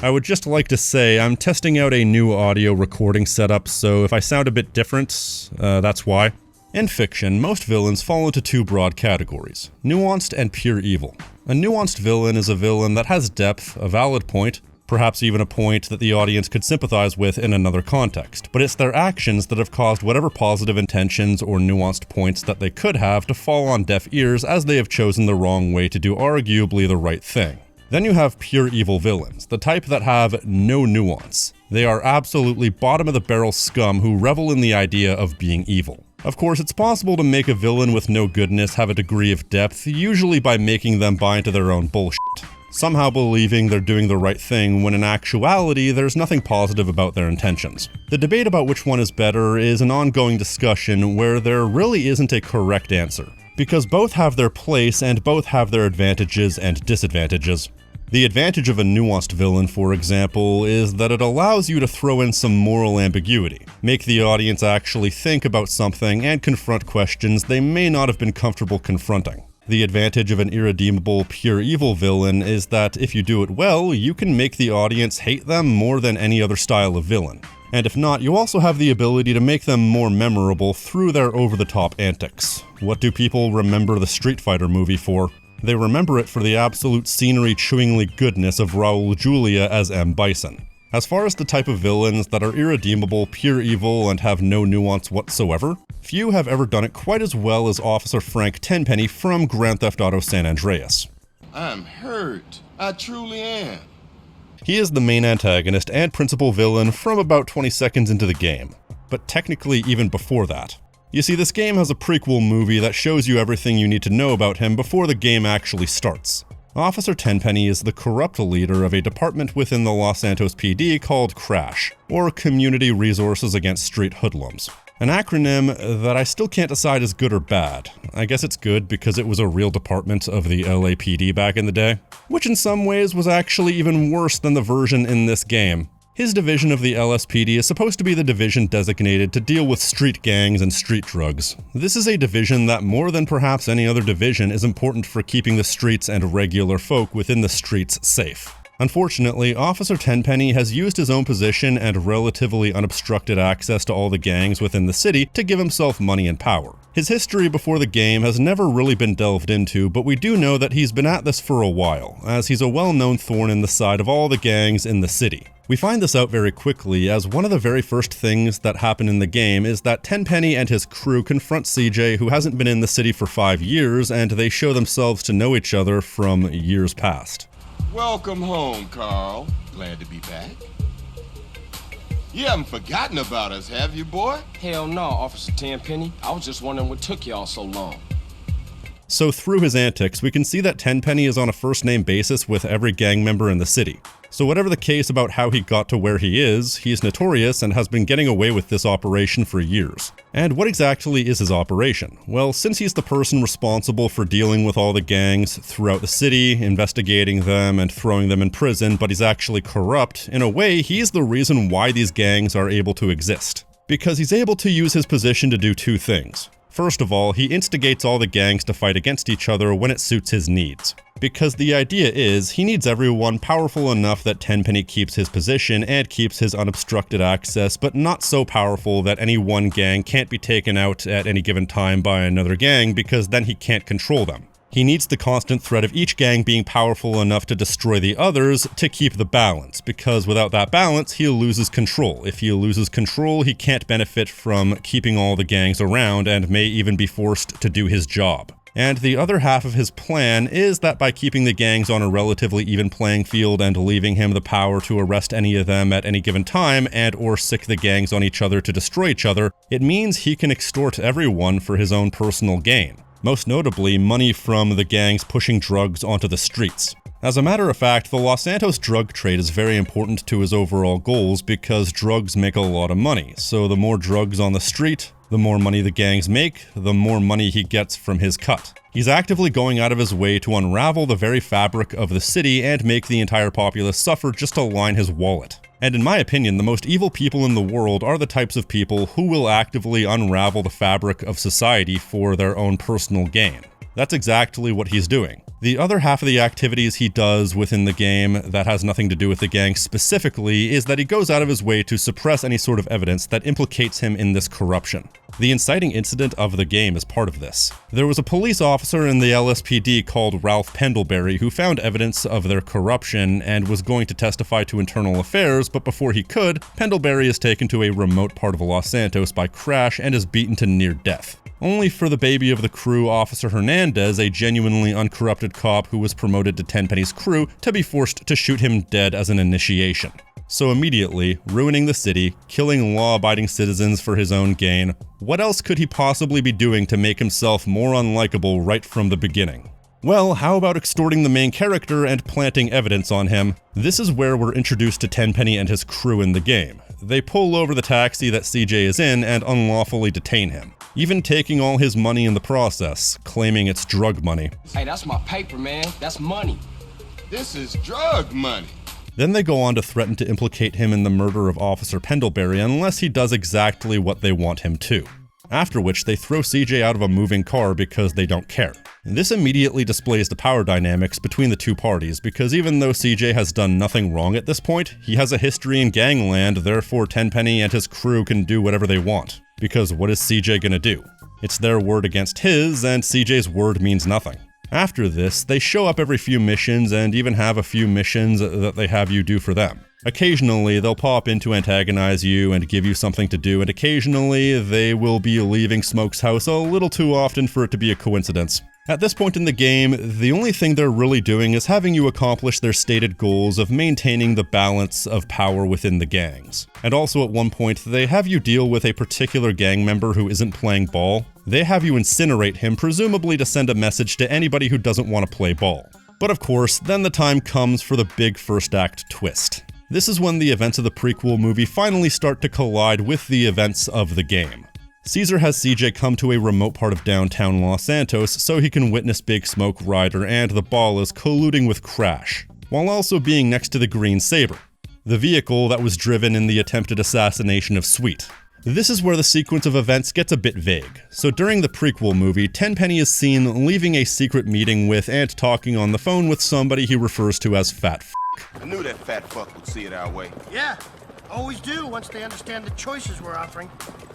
I would just like to say I'm testing out a new audio recording setup, so if I sound a bit different, that's why. In fiction, most villains fall into two broad categories, nuanced and pure evil. A nuanced villain is a villain that has depth, a valid point, perhaps even a point that the audience could sympathize with in another context, but it's their actions that have caused whatever positive intentions or nuanced points that they could have to fall on deaf ears as they have chosen the wrong way to do arguably the right thing. Then you have pure evil villains, the type that have no nuance. They are absolutely bottom-of-the-barrel scum who revel in the idea of being evil. Of course, it's possible to make a villain with no goodness have a degree of depth, usually by making them buy into their own bullshit, somehow believing they're doing the right thing when in actuality there's nothing positive about their intentions. The debate about which one is better is an ongoing discussion where there really isn't a correct answer, because both have their place and both have their advantages and disadvantages. The advantage of a nuanced villain, for example, is that it allows you to throw in some moral ambiguity, make the audience actually think about something and confront questions they may not have been comfortable confronting. The advantage of an irredeemable, pure evil villain is that if you do it well, you can make the audience hate them more than any other style of villain. And if not, you also have the ability to make them more memorable through their over-the-top antics. What do people remember the Street Fighter movie for? They remember it for the absolute scenery-chewingly goodness of Raul Julia as M. Bison. As far as the type of villains that are irredeemable, pure evil, and have no nuance whatsoever, few have ever done it quite as well as Officer Frank Tenpenny from Grand Theft Auto San Andreas. I'm hurt. I truly am. He is the main antagonist and principal villain from about 20 seconds into the game, but technically even before that. You see, this game has a prequel movie that shows you everything you need to know about him before the game actually starts. Officer Tenpenny is the corrupt leader of a department within the Los Santos PD called CRASH, or Community Resources Against Street Hoodlums. An acronym that I still can't decide is good or bad. I guess it's good because it was a real department of the LAPD back in the day, which in some ways was actually even worse than the version in this game. His division of the LSPD is supposed to be the division designated to deal with street gangs and street drugs. This is a division that more than perhaps any other division is important for keeping the streets and regular folk within the streets safe. Unfortunately, Officer Tenpenny has used his own position and relatively unobstructed access to all the gangs within the city to give himself money and power. His history before the game has never really been delved into, but we do know that he's been at this for a while, as he's a well-known thorn in the side of all the gangs in the city. We find this out very quickly, as one of the very first things that happen in the game is that Tenpenny and his crew confront CJ, who hasn't been in the city for 5 years, and they show themselves to know each other from years past. Welcome home, Carl. Glad to be back. You haven't forgotten about us, have you, boy? Hell no, Officer Tenpenny. I was just wondering what took y'all so long. So through his antics, we can see that Tenpenny is on a first-name basis with every gang member in the city. So whatever the case about how he got to where he is, he's notorious and has been getting away with this operation for years. And what exactly is his operation? Well, since he's the person responsible for dealing with all the gangs throughout the city, investigating them and throwing them in prison, but he's actually corrupt, in a way, he's the reason why these gangs are able to exist. Because he's able to use his position to do two things. First of all, he instigates all the gangs to fight against each other when it suits his needs. Because the idea is, he needs everyone powerful enough that Tenpenny keeps his position and keeps his unobstructed access, but not so powerful that any one gang can't be taken out at any given time by another gang, because then he can't control them. He needs the constant threat of each gang being powerful enough to destroy the others to keep the balance, because without that balance, he loses control. If he loses control, he can't benefit from keeping all the gangs around and may even be forced to do his job. And the other half of his plan is that by keeping the gangs on a relatively even playing field and leaving him the power to arrest any of them at any given time and or sick the gangs on each other to destroy each other, it means he can extort everyone for his own personal gain. Most notably, money from the gangs pushing drugs onto the streets. As a matter of fact, the Los Santos drug trade is very important to his overall goals because drugs make a lot of money. So the more drugs on the street, the more money the gangs make, the more money he gets from his cut. He's actively going out of his way to unravel the very fabric of the city and make the entire populace suffer just to line his wallet. And in my opinion, the most evil people in the world are the types of people who will actively unravel the fabric of society for their own personal gain. That's exactly what he's doing. The other half of the activities he does within the game that has nothing to do with the gang specifically is that he goes out of his way to suppress any sort of evidence that implicates him in this corruption. The inciting incident of the game is part of this. There was a police officer in the LSPD called Ralph Pendlebury who found evidence of their corruption and was going to testify to internal affairs, but before he could, Pendlebury is taken to a remote part of Los Santos by Crash and is beaten to near death. Only for the baby of the crew, Officer Hernandez, a genuinely uncorrupted cop who was promoted to Tenpenny's crew, to be forced to shoot him dead as an initiation. So immediately, ruining the city, killing law-abiding citizens for his own gain, what else could he possibly be doing to make himself more unlikable right from the beginning? Well, how about extorting the main character and planting evidence on him? This is where we're introduced to Tenpenny and his crew in the game. They pull over the taxi that CJ is in and unlawfully detain him, even taking all his money in the process, claiming it's drug money. Hey, that's my paper, man. That's money. This is drug money. Then they go on to threaten to implicate him in the murder of Officer Pendlebury unless he does exactly what they want him to. After which, they throw CJ out of a moving car because they don't care. This immediately displays the power dynamics between the two parties, because even though CJ has done nothing wrong at this point, he has a history in gangland, therefore Tenpenny and his crew can do whatever they want. Because what is CJ gonna do? It's their word against his, and CJ's word means nothing. After this, they show up every few missions and even have a few missions that they have you do for them. Occasionally, they'll pop in to antagonize you and give you something to do, and occasionally, they will be leaving Smoke's house a little too often for it to be a coincidence. At this point in the game, the only thing they're really doing is having you accomplish their stated goals of maintaining the balance of power within the gangs. And also at one point, they have you deal with a particular gang member who isn't playing ball. They have you incinerate him, presumably to send a message to anybody who doesn't want to play ball. But of course, then the time comes for the big first act twist. This is when the events of the prequel movie finally start to collide with the events of the game. Caesar has CJ come to a remote part of downtown Los Santos so he can witness Big Smoke, Ryder, and the Ballas colluding with Crash, while also being next to the Green Saber, the vehicle that was driven in the attempted assassination of Sweet. This is where the sequence of events gets a bit vague. So during the prequel movie, Tenpenny is seen leaving a secret meeting with and talking on the phone with somebody he refers to as Fat F***. I knew that fat fuck would see it our way. Yeah, always do once they understand the choices we're offering.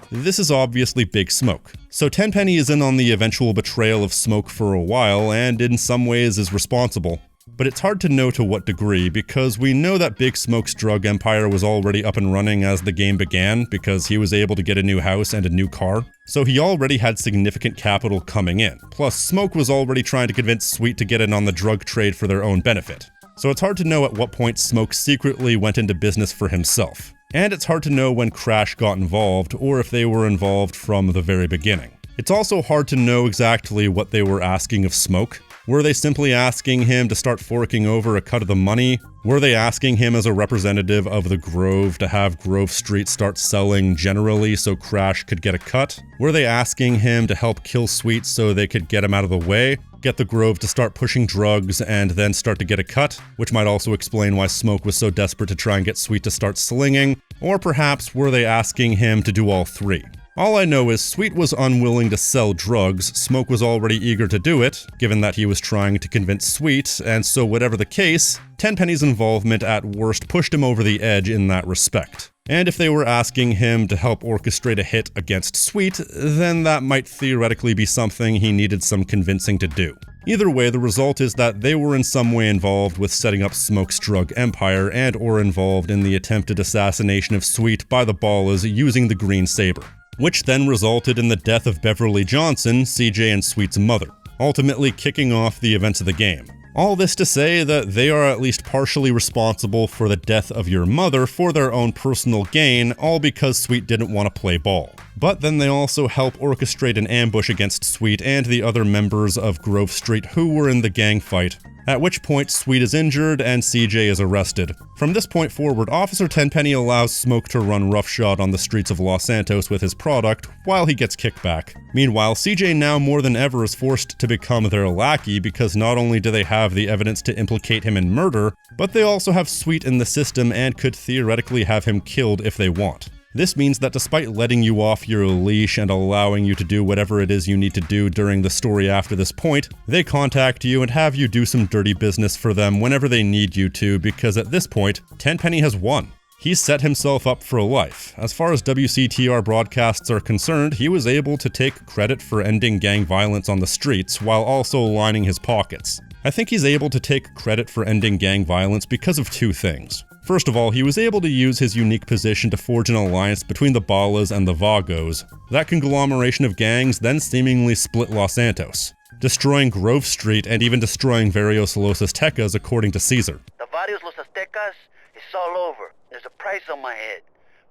This is obviously Big Smoke. So Tenpenny is in on the eventual betrayal of Smoke for a while, and in some ways is responsible. But it's hard to know to what degree, because we know that Big Smoke's drug empire was already up and running as the game began, because he was able to get a new house and a new car. So he already had significant capital coming in. Plus, Smoke was already trying to convince Sweet to get in on the drug trade for their own benefit. So it's hard to know at what point Smoke secretly went into business for himself. And it's hard to know when Crash got involved, or if they were involved from the very beginning. It's also hard to know exactly what they were asking of Smoke. Were they simply asking him to start forking over a cut of the money? Were they asking him as a representative of the Grove to have Grove Street start selling generally so Crash could get a cut? Were they asking him to help kill Sweet so they could get him out of the way? Get the Grove to start pushing drugs and then start to get a cut? Which might also explain why Smoke was so desperate to try and get Sweet to start slinging. Or perhaps were they asking him to do all three? All I know is Sweet was unwilling to sell drugs, Smoke was already eager to do it, given that he was trying to convince Sweet, and so whatever the case, Tenpenny's involvement at worst pushed him over the edge in that respect. And if they were asking him to help orchestrate a hit against Sweet, then that might theoretically be something he needed some convincing to do. Either way, the result is that they were in some way involved with setting up Smoke's drug empire and or involved in the attempted assassination of Sweet by the Ballas using the Green Saber, which then resulted in the death of Beverly Johnson, CJ and Sweet's mother, ultimately kicking off the events of the game. All this to say that they are at least partially responsible for the death of your mother for their own personal gain, all because Sweet didn't want to play ball. But then they also help orchestrate an ambush against Sweet and the other members of Grove Street who were in the gang fight, at which point Sweet is injured and CJ is arrested. From this point forward, Officer Tenpenny allows Smoke to run roughshod on the streets of Los Santos with his product while he gets kickback. Meanwhile, CJ now more than ever is forced to become their lackey because not only do they have the evidence to implicate him in murder, but they also have Sweet in the system and could theoretically have him killed if they want. This means that despite letting you off your leash and allowing you to do whatever it is you need to do during the story after this point, they contact you and have you do some dirty business for them whenever they need you to, because at this point, Tenpenny has won. He's set himself up for life. As far as WCTR broadcasts are concerned, he was able to take credit for ending gang violence on the streets while also lining his pockets. I think he's able to take credit for ending gang violence because of two things. First of all, he was able to use his unique position to forge an alliance between the Ballas and the Vagos. That conglomeration of gangs then seemingly split Los Santos, destroying Grove Street and even destroying Varios Los Aztecas according to Caesar. The Varios Los Aztecas, it's all over. There's a price on my head.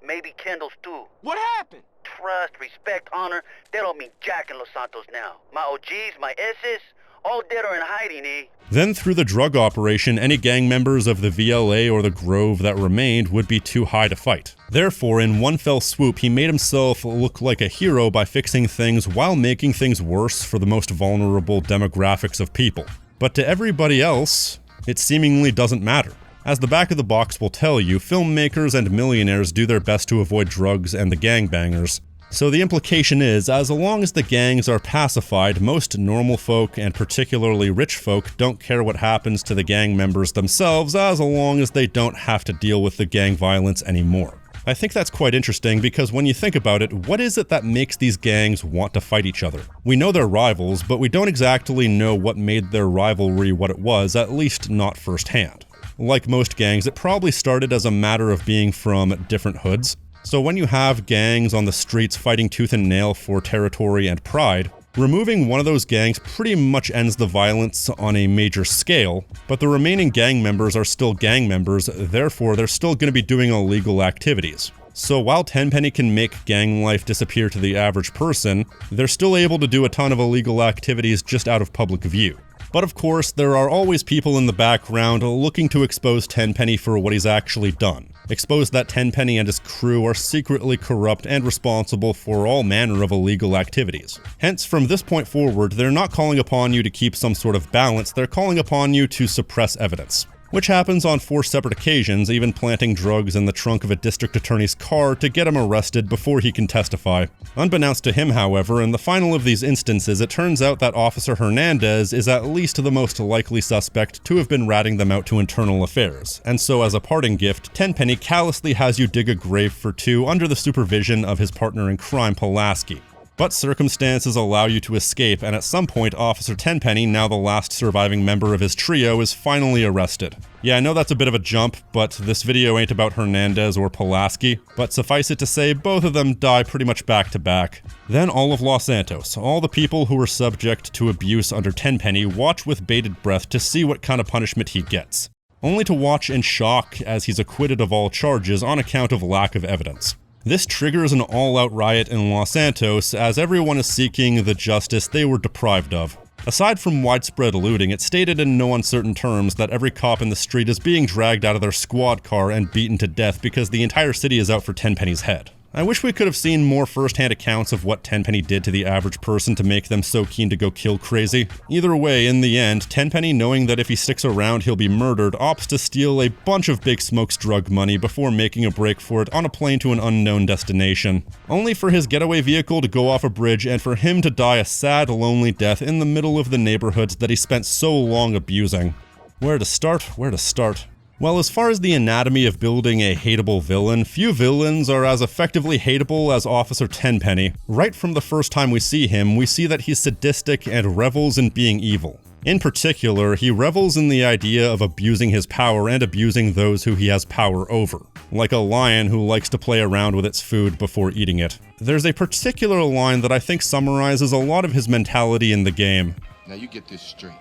Maybe Kendall's too. What happened? Trust, respect, honor, they don't mean jack in Los Santos now. My OGs, my S's, all dead or in hiding, eh? Then through the drug operation, any gang members of the VLA or the Grove that remained would be too high to fight. Therefore, in one fell swoop, he made himself look like a hero by fixing things while making things worse for the most vulnerable demographics of people. But to everybody else, it seemingly doesn't matter. As the back of the box will tell you, filmmakers and millionaires do their best to avoid drugs and the gangbangers. So the implication is, as long as the gangs are pacified, most normal folk and particularly rich folk don't care what happens to the gang members themselves, as long as they don't have to deal with the gang violence anymore. I think that's quite interesting because when you think about it, what is it that makes these gangs want to fight each other? We know they're rivals, but we don't exactly know what made their rivalry what it was, at least not firsthand. Like most gangs, it probably started as a matter of being from different hoods. So when you have gangs on the streets fighting tooth and nail for territory and pride, removing one of those gangs pretty much ends the violence on a major scale, but the remaining gang members are still gang members, therefore they're still going to be doing illegal activities. So while Tenpenny can make gang life disappear to the average person, they're still able to do a ton of illegal activities just out of public view. But of course, there are always people in the background looking to expose Tenpenny for what he's actually done. Expose that Tenpenny and his crew are secretly corrupt and responsible for all manner of illegal activities. Hence, from this point forward, they're not calling upon you to keep some sort of balance, they're calling upon you to suppress evidence. Which happens on 4 separate occasions, even planting drugs in the trunk of a district attorney's car to get him arrested before he can testify. Unbeknownst to him, however, in the final of these instances, it turns out that Officer Hernandez is at least the most likely suspect to have been ratting them out to internal affairs. And so as a parting gift, Tenpenny callously has you dig a grave for 2 under the supervision of his partner in crime, Pulaski. But circumstances allow you to escape, and at some point, Officer Tenpenny, now the last surviving member of his trio, is finally arrested. Yeah, I know that's a bit of a jump, but this video ain't about Hernandez or Pulaski, but suffice it to say, both of them die pretty much back to back. Then all of Los Santos, all the people who were subject to abuse under Tenpenny, watch with bated breath to see what kind of punishment he gets. Only to watch in shock as he's acquitted of all charges on account of lack of evidence. This triggers an all-out riot in Los Santos as everyone is seeking the justice they were deprived of. Aside from widespread looting, it's stated in no uncertain terms that every cop in the street is being dragged out of their squad car and beaten to death because the entire city is out for Tenpenny's head. I wish we could have seen more first-hand accounts of what Tenpenny did to the average person to make them so keen to go kill crazy. Either way, in the end, Tenpenny, knowing that if he sticks around he'll be murdered, opts to steal a bunch of Big Smoke's drug money before making a break for it on a plane to an unknown destination. Only for his getaway vehicle to go off a bridge and for him to die a sad, lonely death in the middle of the neighborhoods that he spent so long abusing. Where to start? Where to start? Well, as far as the anatomy of building a hateable villain, few villains are as effectively hateable as Officer Tenpenny. Right from the first time we see him, we see that he's sadistic and revels in being evil. In particular, he revels in the idea of abusing his power and abusing those who he has power over. Like a lion who likes to play around with its food before eating it. There's a particular line that I think summarizes a lot of his mentality in the game. Now you get this straight.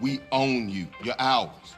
We own you. You're ours.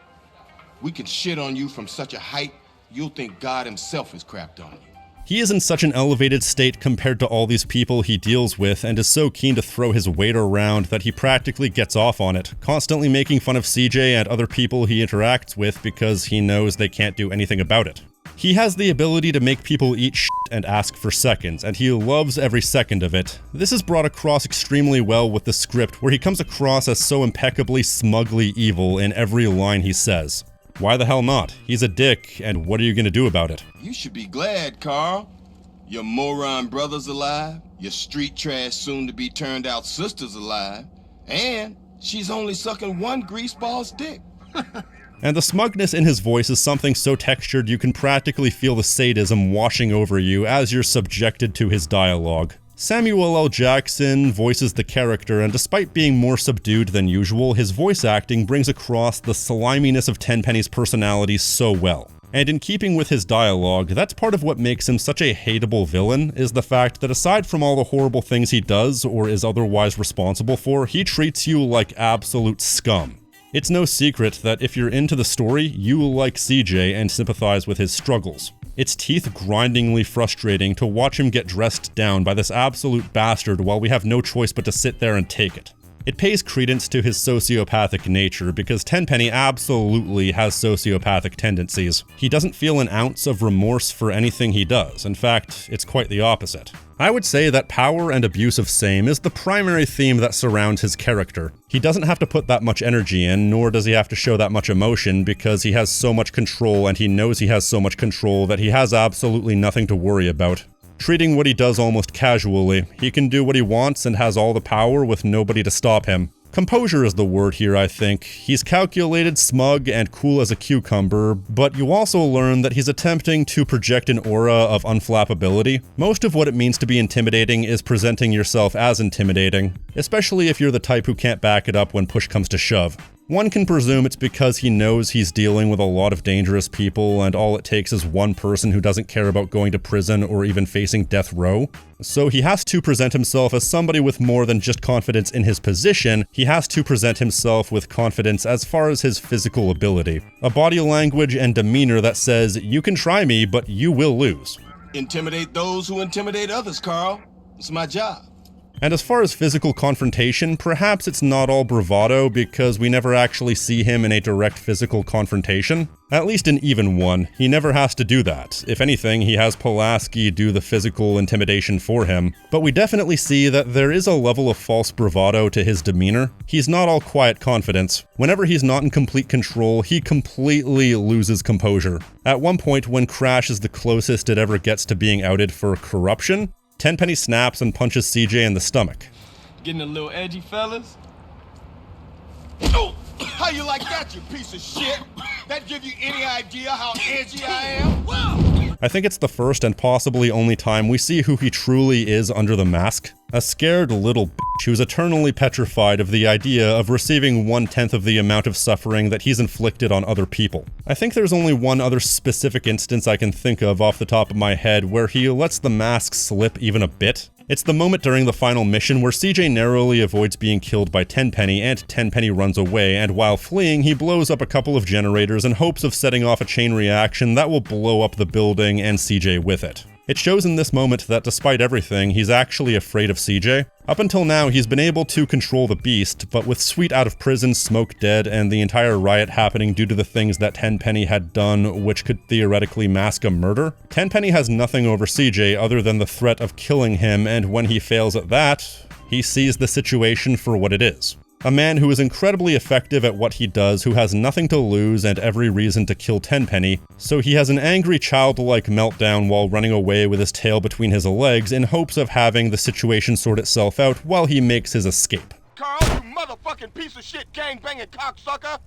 We can shit on you from such a height, you'll think God himself has crapped on you. He is in such an elevated state compared to all these people he deals with and is so keen to throw his weight around that he practically gets off on it, constantly making fun of CJ and other people he interacts with because he knows they can't do anything about it. He has the ability to make people eat shit and ask for seconds, and he loves every second of it. This is brought across extremely well with the script, where he comes across as so impeccably, smugly evil in every line he says. Why the hell not? He's a dick, and what are you gonna do about it? You should be glad, Carl. Your moron brother's alive, your street trash soon-to-be turned-out sister's alive, and she's only sucking one greaseball's dick. And the smugness in his voice is something so textured you can practically feel the sadism washing over you as you're subjected to his dialogue. Samuel L. Jackson voices the character, and despite being more subdued than usual, his voice acting brings across the sliminess of Tenpenny's personality so well. And in keeping with his dialogue, that's part of what makes him such a hateable villain, is the fact that aside from all the horrible things he does or is otherwise responsible for, he treats you like absolute scum. It's no secret that if you're into the story, you will like CJ and sympathize with his struggles. It's teeth-grindingly frustrating to watch him get dressed down by this absolute bastard while we have no choice but to sit there and take it. It pays credence to his sociopathic nature because Tenpenny absolutely has sociopathic tendencies. He doesn't feel an ounce of remorse for anything he does. In fact, it's quite the opposite. I would say that power and abuse of same is the primary theme that surrounds his character. He doesn't have to put that much energy in, nor does he have to show that much emotion because he has so much control and he knows he has so much control that he has absolutely nothing to worry about. Treating what he does almost casually, he can do what he wants and has all the power with nobody to stop him. Composure is the word here, I think. He's calculated, smug, and cool as a cucumber, but you also learn that he's attempting to project an aura of unflappability. Most of what it means to be intimidating is presenting yourself as intimidating, especially if you're the type who can't back it up when push comes to shove. One can presume it's because he knows he's dealing with a lot of dangerous people and all it takes is one person who doesn't care about going to prison or even facing death row. So he has to present himself as somebody with more than just confidence in his position, he has to present himself with confidence as far as his physical ability. A body language and demeanor that says, you can try me, but you will lose. Intimidate those who intimidate others, Carl. It's my job. And as far as physical confrontation, perhaps it's not all bravado because we never actually see him in a direct physical confrontation. At least in even one, he never has to do that. If anything, he has Pulaski do the physical intimidation for him. But we definitely see that there is a level of false bravado to his demeanor. He's not all quiet confidence. Whenever he's not in complete control, he completely loses composure. At one point, when Crash is the closest it ever gets to being outed for corruption, Tenpenny snaps and punches CJ in the stomach. Getting a little edgy, fellas? Oh, how you like that, you piece of shit? That give you any idea how edgy I am? Wow. I think it's the first and possibly only time we see who he truly is under the mask. A scared little bitch who's eternally petrified of the idea of receiving 1/10 of the amount of suffering that he's inflicted on other people. I think there's only one other specific instance I can think of off the top of my head where he lets the mask slip even a bit. It's the moment during the final mission where CJ narrowly avoids being killed by Tenpenny and Tenpenny runs away, and while fleeing, he blows up a couple of generators in hopes of setting off a chain reaction that will blow up the building and CJ with it. It shows in this moment that despite everything, he's actually afraid of CJ. Up until now, he's been able to control the beast, but with Sweet out of prison, Smoke dead, and the entire riot happening due to the things that Tenpenny had done, which could theoretically mask a murder, Tenpenny has nothing over CJ other than the threat of killing him, and when he fails at that, he sees the situation for what it is. A man who is incredibly effective at what he does, who has nothing to lose and every reason to kill Tenpenny, so he has an angry childlike meltdown while running away with his tail between his legs in hopes of having the situation sort itself out while he makes his escape. Carl, you motherfucking piece of shit gangbanging cocksucker!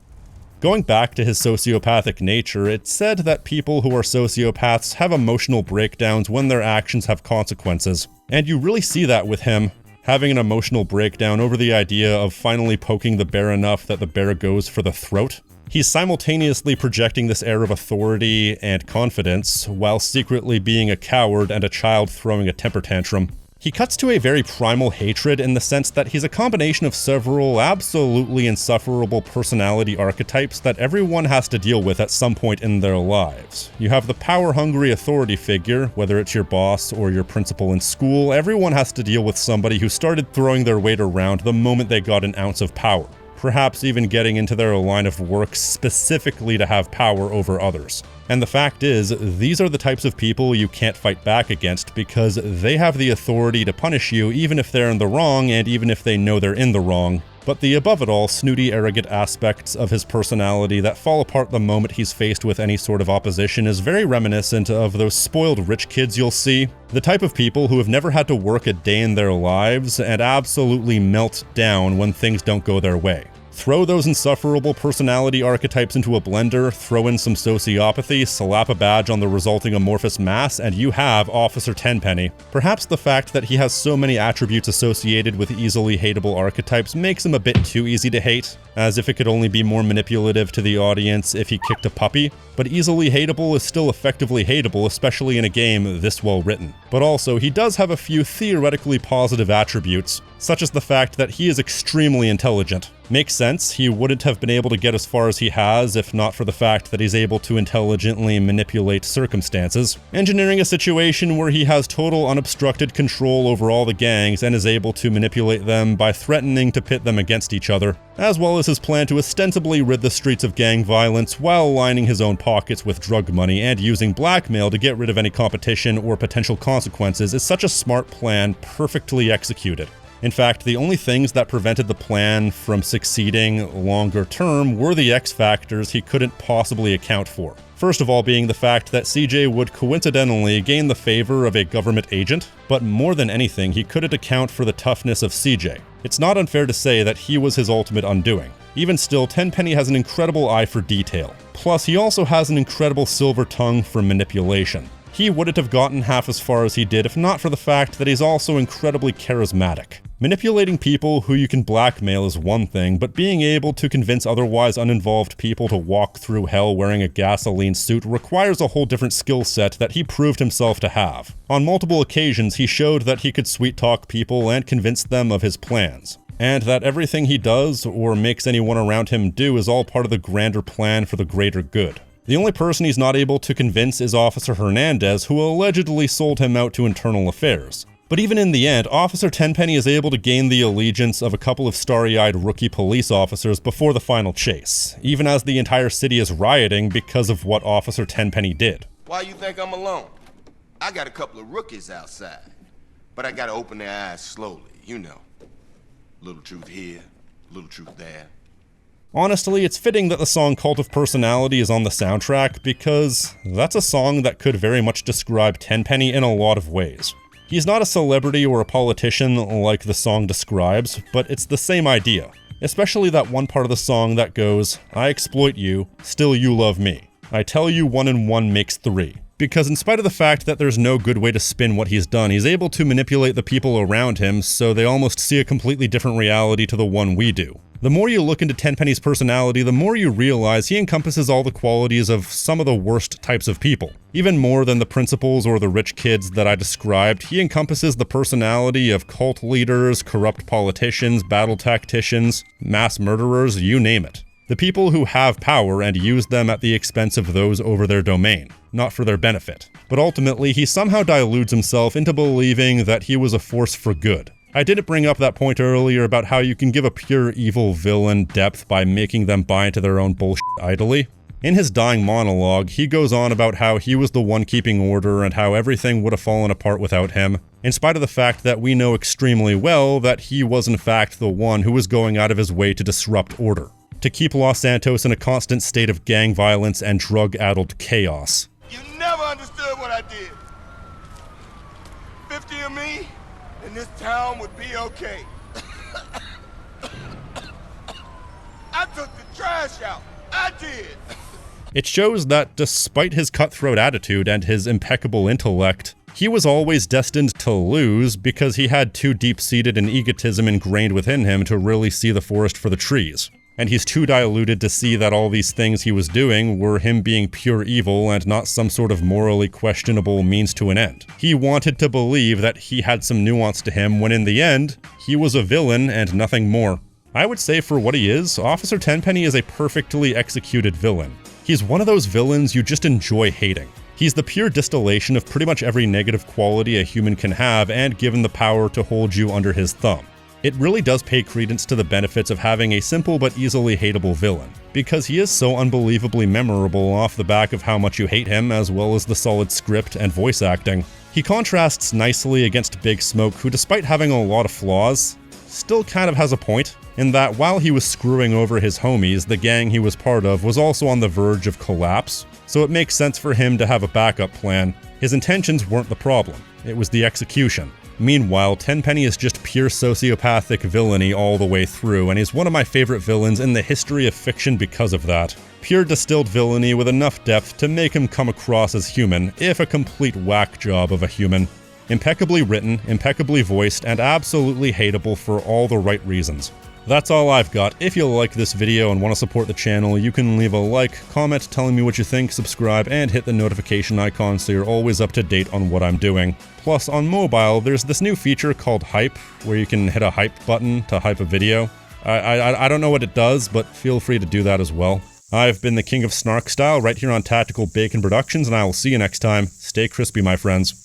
Going back to his sociopathic nature, it's said that people who are sociopaths have emotional breakdowns when their actions have consequences, and you really see that with him. Having an emotional breakdown over the idea of finally poking the bear enough that the bear goes for the throat. He's simultaneously projecting this air of authority and confidence, while secretly being a coward and a child throwing a temper tantrum. He cuts to a very primal hatred in the sense that he's a combination of several absolutely insufferable personality archetypes that everyone has to deal with at some point in their lives. You have the power-hungry authority figure, whether it's your boss or your principal in school, everyone has to deal with somebody who started throwing their weight around the moment they got an ounce of power. Perhaps even getting into their line of work specifically to have power over others. And the fact is, these are the types of people you can't fight back against because they have the authority to punish you even if they're in the wrong and even if they know they're in the wrong. but the above-it-all, snooty, arrogant aspects of his personality that fall apart the moment he's faced with any sort of opposition is very reminiscent of those spoiled rich kids you'll see. The type of people who have never had to work a day in their lives and absolutely melt down when things don't go their way. Throw those insufferable personality archetypes into a blender, throw in some sociopathy, slap a badge on the resulting amorphous mass, and you have Officer Tenpenny. Perhaps the fact that he has so many attributes associated with easily hateable archetypes makes him a bit too easy to hate, as if it could only be more manipulative to the audience if he kicked a puppy. But easily hateable is still effectively hateable, especially in a game this well written. But also, he does have a few theoretically positive attributes, such as the fact that he is extremely intelligent. Makes sense, he wouldn't have been able to get as far as he has if not for the fact that he's able to intelligently manipulate circumstances, engineering a situation where he has total unobstructed control over all the gangs and is able to manipulate them by threatening to pit them against each other, as well as his plan to ostensibly rid the streets of gang violence while lining his own pockets with drug money and using blackmail to get rid of any competition or potential consequences is such a smart plan, perfectly executed. In fact, the only things that prevented the plan from succeeding longer term were the X factors he couldn't possibly account for. First of all being the fact that CJ would coincidentally gain the favor of a government agent, but more than anything, he couldn't account for the toughness of CJ. It's not unfair to say that he was his ultimate undoing. Even still, Tenpenny has an incredible eye for detail. Plus, he also has an incredible silver tongue for manipulation. He wouldn't have gotten half as far as he did if not for the fact that he's also incredibly charismatic. Manipulating people who you can blackmail is one thing, but being able to convince otherwise uninvolved people to walk through hell wearing a gasoline suit requires a whole different skill set that he proved himself to have. On multiple occasions, he showed that he could sweet-talk people and convince them of his plans, and that everything he does or makes anyone around him do is all part of the grander plan for the greater good. The only person he's not able to convince is Officer Hernandez, who allegedly sold him out to internal affairs. But even in the end, Officer Tenpenny is able to gain the allegiance of a couple of starry-eyed rookie police officers before the final chase, even as the entire city is rioting because of what Officer Tenpenny did. Why you think I'm alone? I got a couple of rookies outside, but I gotta open their eyes slowly, you know. Little truth here, little truth there. Honestly, it's fitting that the song Cult of Personality is on the soundtrack because that's a song that could very much describe Tenpenny in a lot of ways. He's not a celebrity or a politician like the song describes, but it's the same idea. Especially that one part of the song that goes, "I exploit you, still you love me. I tell you 1 and 1 makes 3. Because in spite of the fact that there's no good way to spin what he's done, he's able to manipulate the people around him so they almost see a completely different reality to the one we do. The more you look into Tenpenny's personality, the more you realize he encompasses all the qualities of some of the worst types of people. Even more than the principals or the rich kids that I described, he encompasses the personality of cult leaders, corrupt politicians, battle tacticians, mass murderers, you name it. The people who have power and use them at the expense of those over their domain, not for their benefit. But ultimately, he somehow deludes himself into believing that he was a force for good. I didn't bring up that point earlier about how you can give a pure evil villain depth by making them buy into their own bullshit idly. In his dying monologue, he goes on about how he was the one keeping order and how everything would have fallen apart without him, in spite of the fact that we know extremely well that he was in fact the one who was going out of his way to disrupt order, to keep Los Santos in a constant state of gang violence and drug-addled chaos. You never understood what I did. 50 of me, and this town would be okay. I took the trash out. I did. It shows that despite his cutthroat attitude and his impeccable intellect, he was always destined to lose because he had too deep-seated an egotism ingrained within him to really see the forest for the trees. And he's too diluted to see that all these things he was doing were him being pure evil and not some sort of morally questionable means to an end. He wanted to believe that he had some nuance to him when in the end, he was a villain and nothing more. I would say for what he is, Officer Tenpenny is a perfectly executed villain. He's one of those villains you just enjoy hating. He's the pure distillation of pretty much every negative quality a human can have and given the power to hold you under his thumb. It really does pay credence to the benefits of having a simple but easily hateable villain, because he is so unbelievably memorable off the back of how much you hate him as well as the solid script and voice acting. He contrasts nicely against Big Smoke, who despite having a lot of flaws, still kind of has a point. in that while he was screwing over his homies, the gang he was part of was also on the verge of collapse, so it makes sense for him to have a backup plan. His intentions weren't the problem, it was the execution. Meanwhile, Tenpenny is just pure sociopathic villainy all the way through, and he's one of my favorite villains in the history of fiction because of that. Pure distilled villainy with enough depth to make him come across as human, if a complete whack job of a human. Impeccably written, impeccably voiced, and absolutely hateable for all the right reasons. That's all I've got. If you like this video and want to support the channel, you can leave a like, comment telling me what you think, subscribe, and hit the notification icon so you're always up to date on what I'm doing. Plus, on mobile, there's this new feature called Hype, where you can hit a hype button to hype a video. I don't know what it does, but feel free to do that as well. I've been the King of Snark Style right here on Tactical Bacon Productions, and I will see you next time. Stay crispy, my friends.